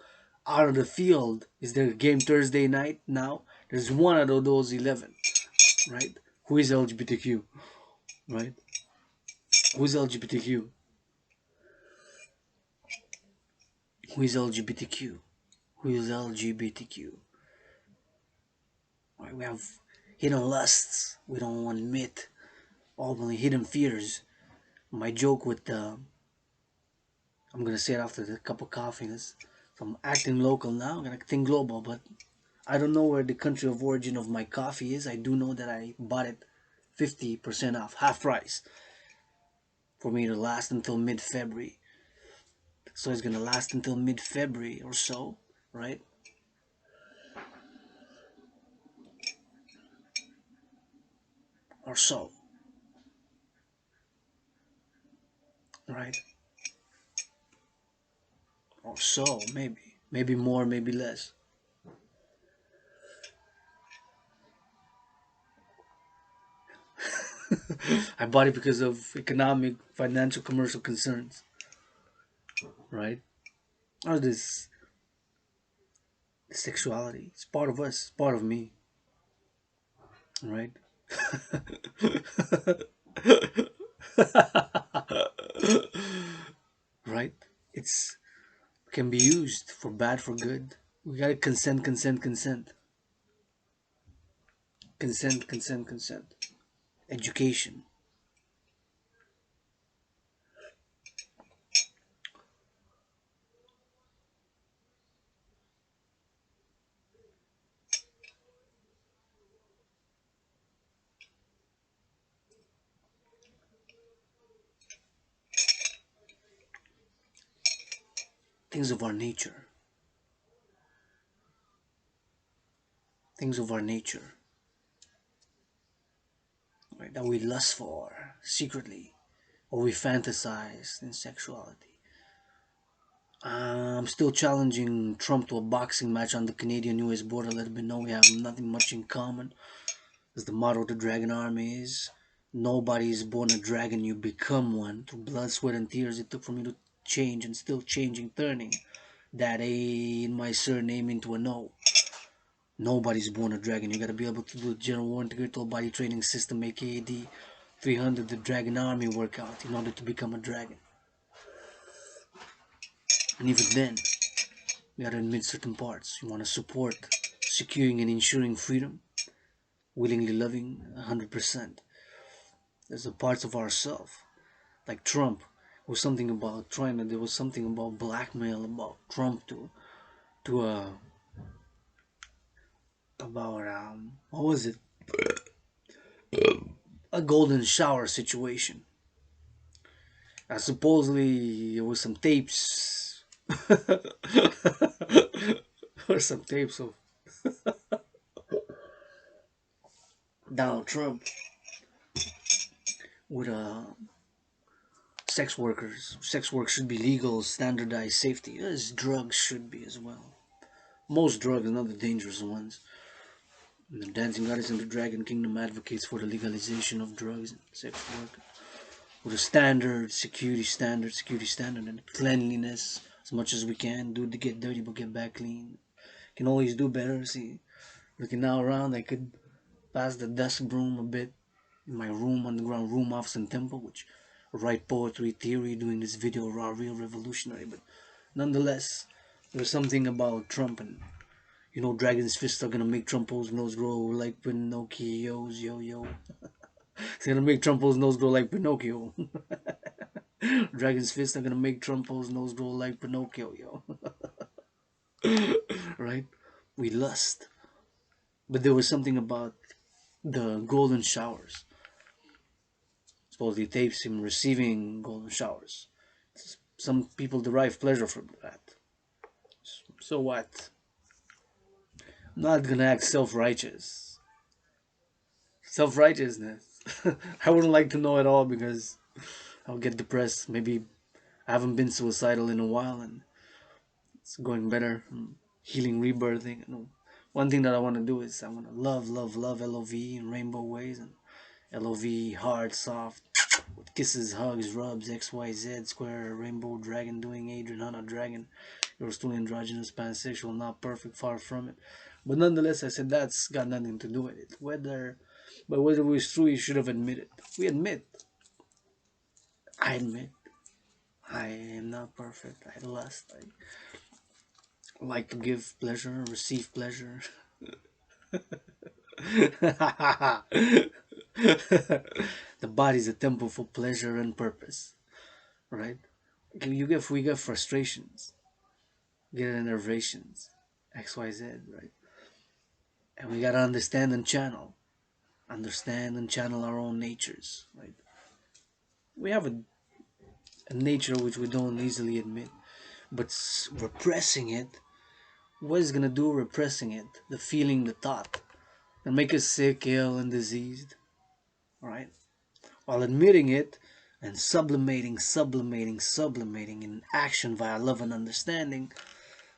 Out of the field, is there a game Thursday night now? There's one out of those 11, right? Who is LGBTQ, right? Who is LGBTQ? Who is LGBTQ? Who is LGBTQ? Right, we have hidden lusts. We don't want to admit. Openly hidden fears. My joke with I'm gonna say it after the cup of coffee is, so I'm acting local now. I'm gonna think global, but I don't know where the country of origin of my coffee is. I do know that I bought it 50% off, half price, for me to last until mid-February. So it's gonna last until mid-February or so, right? Or so, right? Or so, maybe more, maybe less. I bought it because of economic, financial, commercial concerns, right? Or this sexuality. It's part of us, it's part of me, right? Right? It's can be used for bad, for good. We gotta consent, consent, consent. Consent, consent, consent. Education. Things of our nature. Things of our nature. Right? That we lust for secretly. Or we fantasize in sexuality. I'm still challenging Trump to a boxing match on the Canadian-US border. Let him know we have nothing much in common. As the motto of the Dragon Army is, nobody is born a dragon, you become one. Through blood, sweat, and tears it took for me to change, and still changing, turning that A in my surname into an O. Nobody's born a dragon. You gotta be able to do the General War Integrated Body Training System, aka the 300, the Dragon Army workout, in order to become a dragon. And even then, you gotta admit certain parts. You wanna support securing and ensuring freedom, willingly loving 100%. There's the parts of ourselves, like Trump, was something about trying to, there was something about blackmail about Trump to about what was it, a golden shower situation. Supposedly there was some tapes or some tapes of Donald Trump with sex workers. Sex work should be legal, standardized, safety, as drugs should be as well. Most drugs, not the dangerous ones. And the Dancing Goddess and the Dragon Kingdom advocates for the legalization of drugs and sex work with a security standard, and cleanliness as much as we can. Do to get dirty, but get back clean. Can always do better. See, looking now around, I could pass the desk broom a bit in my room, underground room, office, and temple, which write poetry, theory, doing this video, raw, real, revolutionary. But nonetheless, there's something about Trump, and Dragon's fists are gonna make Trump's nose grow like Pinocchio's, yo yo. It's gonna make Trump's nose grow like Pinocchio. Dragon's fists are gonna make Trump's nose grow like Pinocchio, yo. Right? We lust. But there was something about the golden showers. Supposedly tapes him receiving golden showers. Some people derive pleasure from that. So what? I'm not gonna act self-righteous. Self-righteousness. I wouldn't like to know at all because I'll get depressed. Maybe I haven't been suicidal in a while and it's going better. I'm healing, rebirthing. One thing that I want to do is I want to love, love, love LOV in rainbow ways, and LOV hard, soft, with kisses, hugs, rubs, XYZ, square, rainbow, dragon doing Adrian, Hana, dragon. You're still androgynous, pansexual, not perfect, far from it. But nonetheless, I said that's got nothing to do with it. Whether it was true, you should have admitted. We admit. I admit. I am not perfect. I lust. I like to give pleasure, receive pleasure. The body's a temple for pleasure and purpose, right? We get frustrations, get enervations, XYZ, right? And we gotta understand and channel our own natures, right? We have a nature which we don't easily admit, but repressing it, what is gonna do repressing it? The feeling, the thought, and make us sick, ill, and diseased, right? While admitting it and sublimating in action via love and understanding,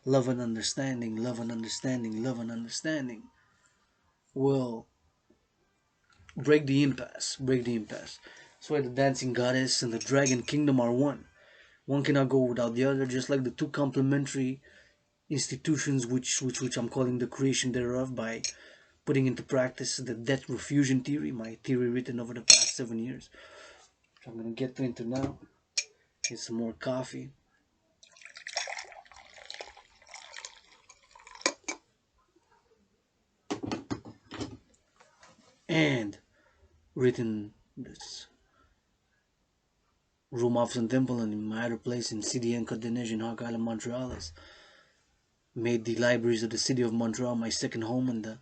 love and understanding, love and understanding, love and understanding will break the impasse, break the impasse. That's why the dancing goddess and the dragon kingdom are one. One cannot go without the other, just like the two complementary institutions which I'm calling the creation thereof by putting into practice the death refusion theory, my theory written over the past 7 years. Which I'm gonna get into now. Get some more coffee. And written this room office and temple and in my other place in CDN Coordination, Hawk Island, Montreal is made the libraries of the city of Montreal my second home, and the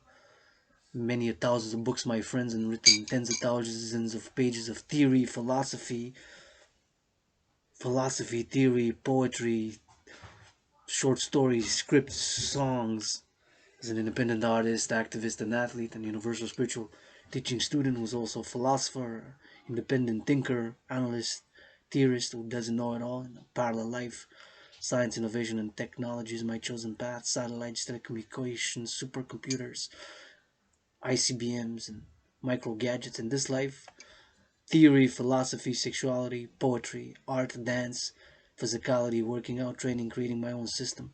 many thousands of books my friends, and written tens of thousands of pages of philosophy, theory, poetry, short stories, scripts, songs. As an independent artist, activist, and athlete, and universal spiritual teaching student who's also a philosopher, independent thinker, analyst, theorist who doesn't know it all in a parallel life, Science, innovation, and technology is my chosen path. Satellites, telecommunications, supercomputers, ICBMs, and micro gadgets in this life. Theory, philosophy, sexuality, poetry, art, dance, physicality, working out, training, creating my own system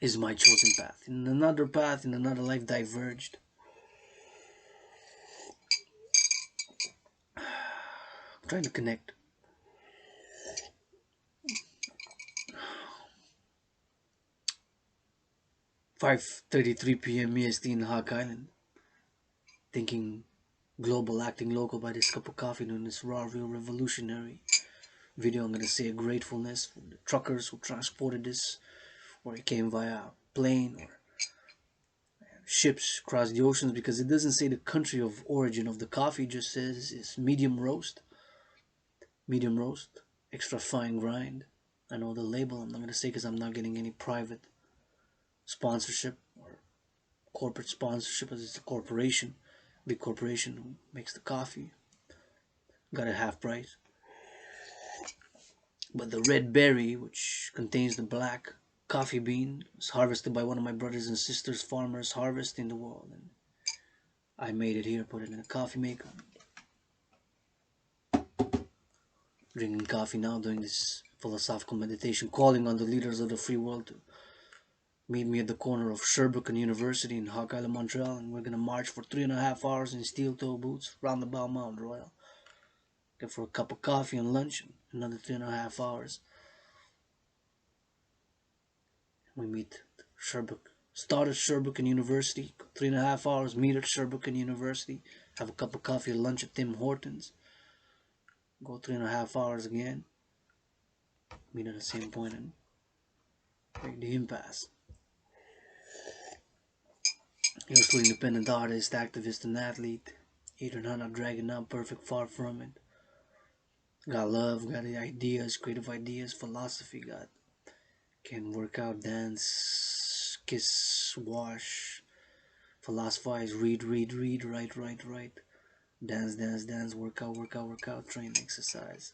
is my chosen path. In another path, in another life, diverged. I'm trying to connect. 5:33 p.m. EST in Hawk Island. Thinking global, acting local by this cup of coffee known as raw, real revolutionary. Video I'm gonna say a gratefulness for the truckers who transported this, or it came via plane or ships across the oceans, because it doesn't say the country of origin of the coffee, it just says it's medium roast, extra fine grind. I know the label, I'm not gonna say because I'm not getting any private sponsorship or corporate sponsorship, as it's a corporation, big corporation who makes the coffee. Got a half price. But the red berry, which contains the black coffee bean, was harvested by one of my brothers and sisters, farmers harvest in the world. And I made it here, put it in a coffee maker. Drinking coffee now, doing this philosophical meditation, calling on the leaders of the free world to meet me at the corner of Sherbrooke and University in Hawk Island, Montreal, and we're gonna march for 3.5 hours in steel-toe boots round about Mount Royal. Go for a cup of coffee and lunch, and another 3.5 hours. We meet at Sherbrooke. Start at Sherbrooke and University, 3.5 hours, meet at Sherbrooke and University, have a cup of coffee and lunch at Tim Hortons, go 3.5 hours again, meet at the same point and make the impasse. You're still independent artist, activist, and athlete. Adrian not Dragan, not perfect, far from it. Got love, got ideas, creative ideas, philosophy, got can work out, dance, kiss, wash, philosophize, read, write, dance, work out, train, exercise.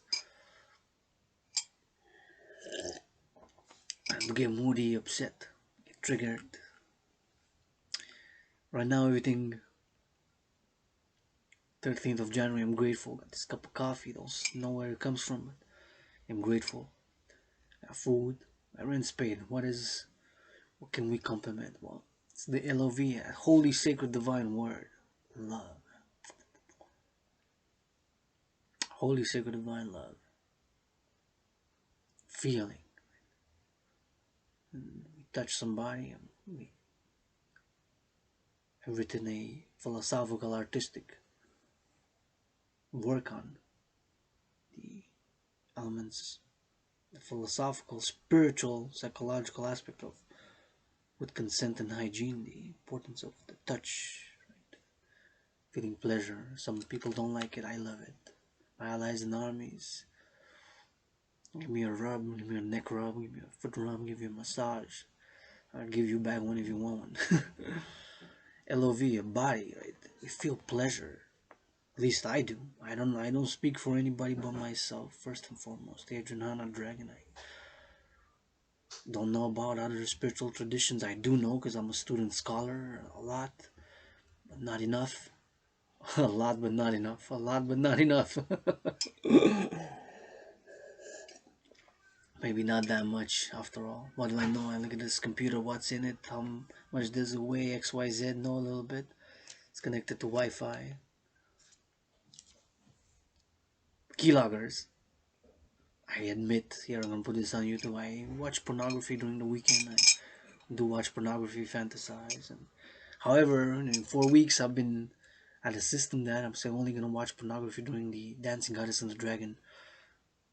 And get moody, upset, get triggered. Right now, everything 13th of January, I'm grateful. Got this cup of coffee, don't know where it comes from, but I'm grateful. Got food. I rinse paid. What can we compliment? Well, it's the LOV, Holy Sacred Divine Word. Love. Holy Sacred Divine Love. Feeling. And we touch somebody and we have written a philosophical, artistic work on the elements, the philosophical, spiritual, psychological aspect of with consent and hygiene, the importance of the touch, right? Feeling pleasure. Some people don't like it, I love it. My allies and armies, give me a rub, give me a neck rub, give me a foot rub, give you a massage. I'll give you back one if you want one. LOV, a body, right? We feel pleasure. At least I do. I don't speak for anybody but myself, first and foremost. Adrian Hana Dragan. I don't know about other spiritual traditions. I do know because I'm a student scholar a lot, but not enough. A lot but not enough. A lot but not enough. Maybe not that much after all. What do I know? I look at this computer, what's in it, how much does it weigh, XYZ, know a little bit. It's connected to Wi-Fi. Keyloggers. I admit, here I'm gonna put this on YouTube, I watch pornography during the weekend. I do watch pornography, fantasize. And however, in 4 weeks I've been at a system that I'm still only gonna watch pornography during the Dancing Goddess and the Dragon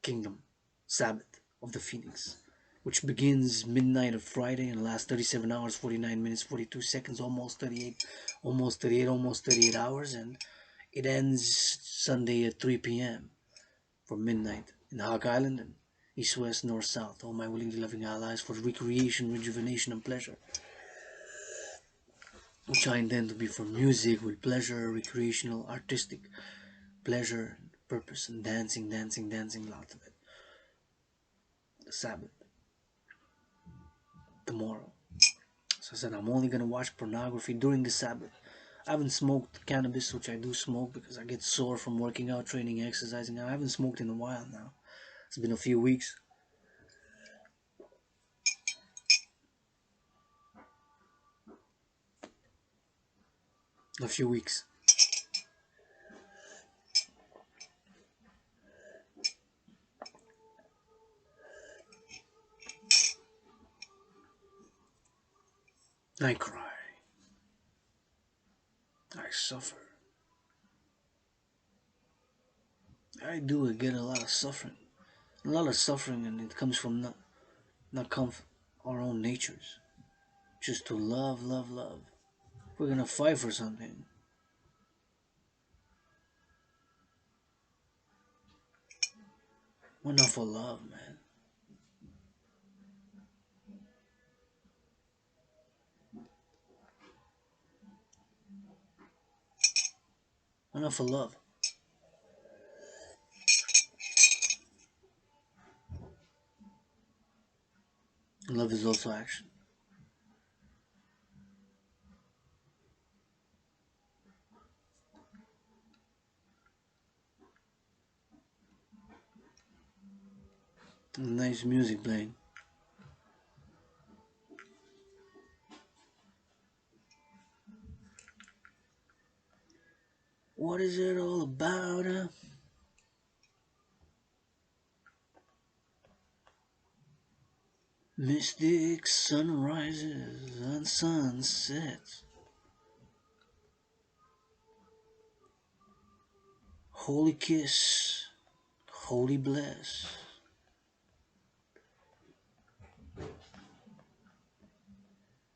Kingdom Sabbath of the Phoenix, which begins midnight of Friday and lasts 37 hours, 49 minutes, 42 seconds, almost 38 hours, and it ends Sunday at 3 p.m. for midnight in Hawk Island and east, west, north, south. All my willingly loving allies for recreation, rejuvenation, and pleasure, which I intend to be for music with pleasure, recreational, artistic pleasure, purpose, and dancing, lots of it. Sabbath tomorrow. So I said, I'm only gonna watch pornography during the Sabbath. I haven't smoked cannabis, which I do smoke because I get sore from working out, training, exercising. I haven't smoked in a while now. It's been a few weeks. A few weeks. I cry. I suffer. I do get a lot of suffering. A lot of suffering, and it comes from not comfort, our own natures. Just to love, love, love. We're gonna fight for something. We're not for love, man. We're not for love. Love is also action. Nice music playing. What is it all about? Mystic sunrises and sunsets. Holy kiss, holy bless.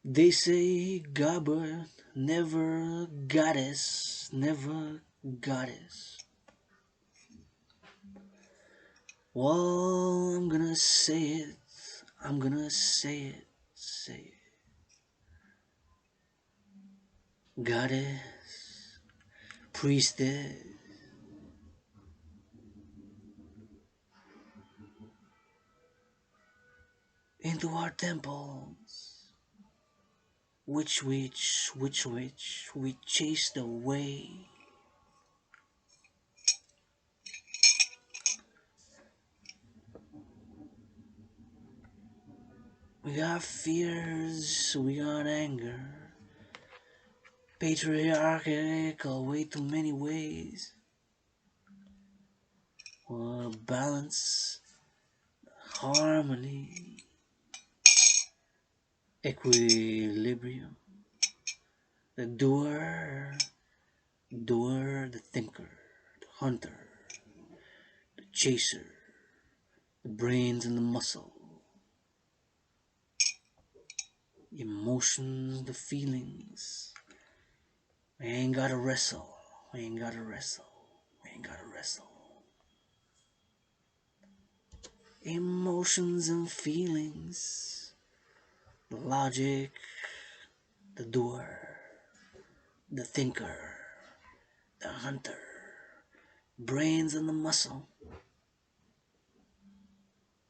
They say God, but never goddess, never goddess. Well, I'm gonna say it, I'm gonna say it, say it. Goddess, priestess, into our temples. Which we chased away. We got fears, we got anger, patriarchal, way too many ways. Balance, harmony, equilibrium. The doer, the thinker, the hunter, the chaser, the brains and the muscle, emotions, the feelings. We ain't gotta wrestle, we ain't gotta wrestle, we ain't gotta wrestle. Emotions and feelings, the logic, the doer, the thinker, the hunter, brains and the muscle.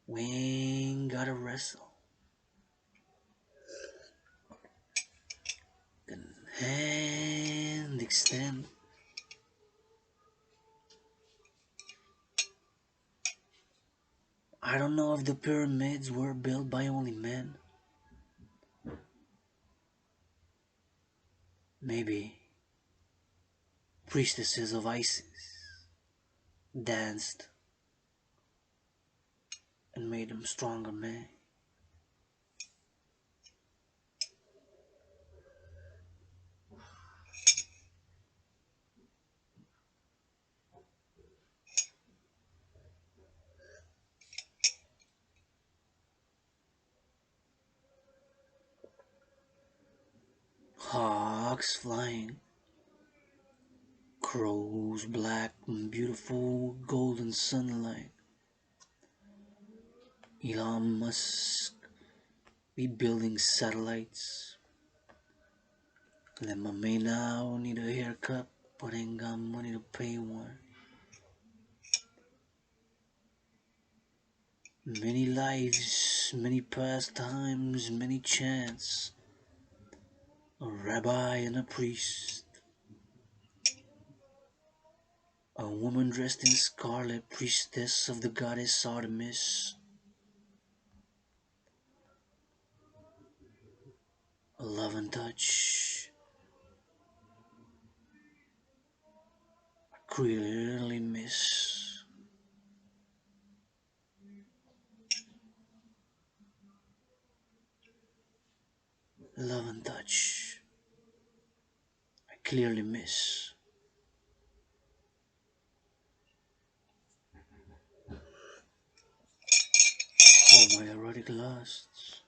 We ain't gotta wrestle. Can hand extend. I don't know if the pyramids were built by only men. Maybe priestesses of Isis danced and made them stronger men. Hawks flying, crows black and beautiful golden sunlight. Elon Musk be building satellites. Let my man now need a haircut, but ain't got money to pay one. Many lives, many pastimes, many chants, a rabbi and a priest, a woman dressed in scarlet, priestess of the goddess Artemis, a love and touch, I clearly miss. Love and touch, I clearly miss. All my erotic lusts,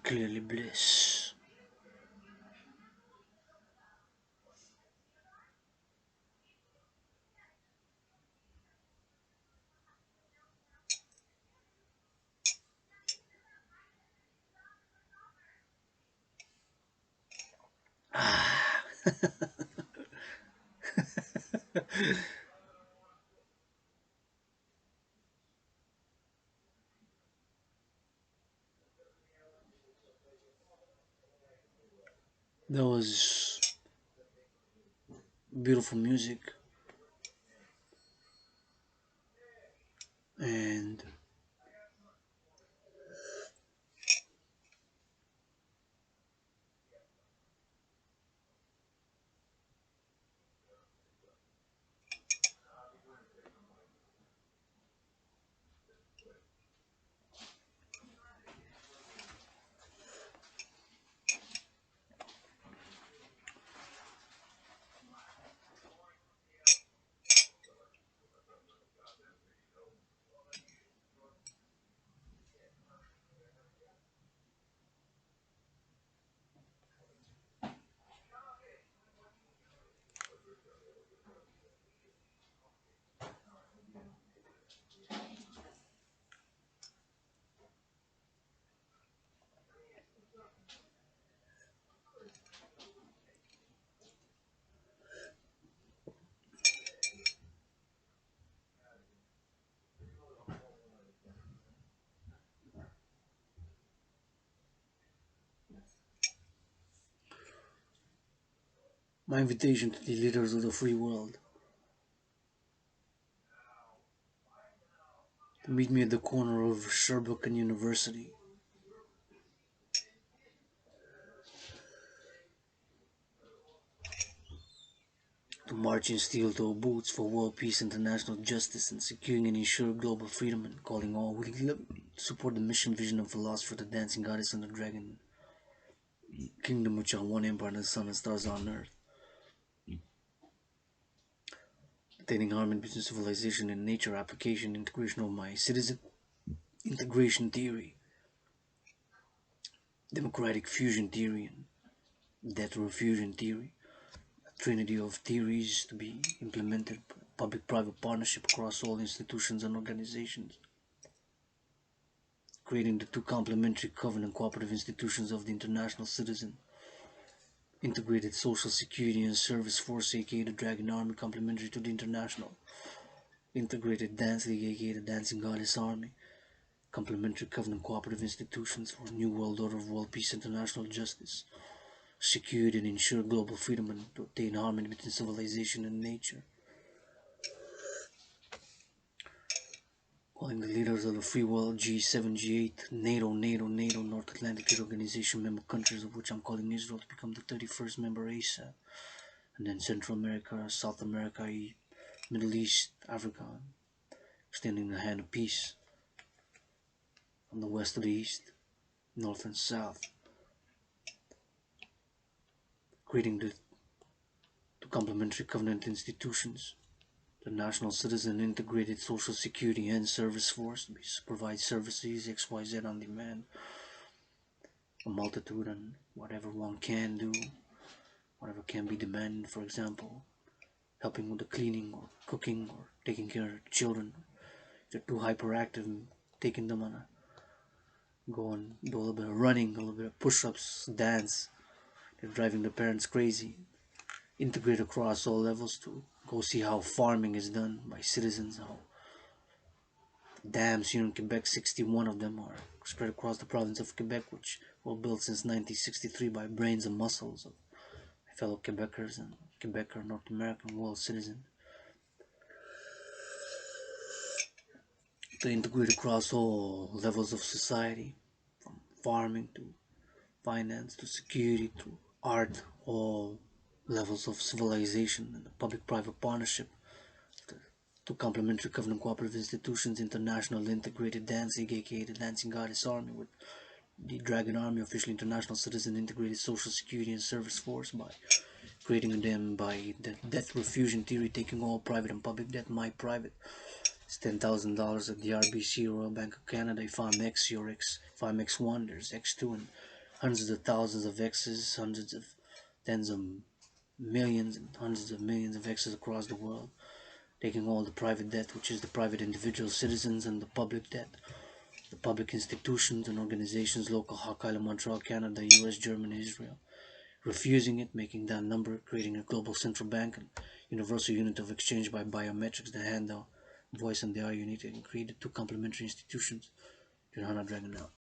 clearly bliss. Ah, that was beautiful music, and my invitation to the leaders of the free world to meet me at the corner of Sherbrooke and University, to march in steel-toe boots for world peace, international justice, and securing and ensuring global freedom, and calling all who to support the mission, vision, and philosophy of the dancing goddess and the dragon kingdom, which are one empire and the sun and stars on earth, attaining harmony between civilization and nature, application, integration of my citizen, integration theory, democratic fusion theory, and fusion theory, a trinity of theories to be implemented, public-private partnership across all institutions and organizations, creating the two complementary covenant cooperative institutions of the international citizen, integrated social security and service force, aka the Dragon Army, complementary to the international, integrated dance league, aka the Dancing Goddess Army, complementary covenant cooperative institutions for new world order of world peace, international justice, secured and ensured global freedom, and to obtain harmony between civilization and nature. Calling the leaders of the free world, G7, G8, NATO, North Atlantic Treaty Organization member countries, of which I'm calling Israel to become the 31st member ASAP, and then Central America, South America, Middle East, Africa, extending the hand of peace from the west to the east, north and south, creating the two complementary covenant institutions, the National Citizen Integrated Social Security and Service Force, to provide services XYZ on demand, a multitude and whatever one can do, whatever can be demanded, for example, helping with the cleaning or cooking or taking care of children. If they're too hyperactive, taking them on a go and do a little bit of running, a little bit of push-ups, dance. They're driving their parents crazy. Integrate across all levels too. Go see how farming is done by citizens, how dams here in Quebec, 61 of them are spread across the province of Quebec, which were built since 1963 by brains and muscles of fellow Quebecers and Quebec or North American world citizens. To integrate across all levels of society, from farming to finance to security to art, all levels of civilization and the public-private partnership to complementary covenant cooperative institutions, international integrated dancing, aka the Dancing Goddess Army, with the Dragan Army, officially international citizen integrated social security and service force, by creating them by the debt refusion theory, taking all private and public debt. My private is $10,000 at the RBC, Royal Bank of Canada. If I'm X, you're X. If I'm X1, there's X2, and hundreds of thousands of X's, hundreds of tens of millions and hundreds of millions of X's across the world, taking all the private debt, which is the private individual citizens, and the public debt, the public institutions and organizations, local Hawk Island, Montreal, Canada, US, Germany, Israel, refusing it, making that number, creating a global central bank and universal unit of exchange by biometrics, the hand, the voice, and the eye unit, and created two complementary institutions. Dragan out.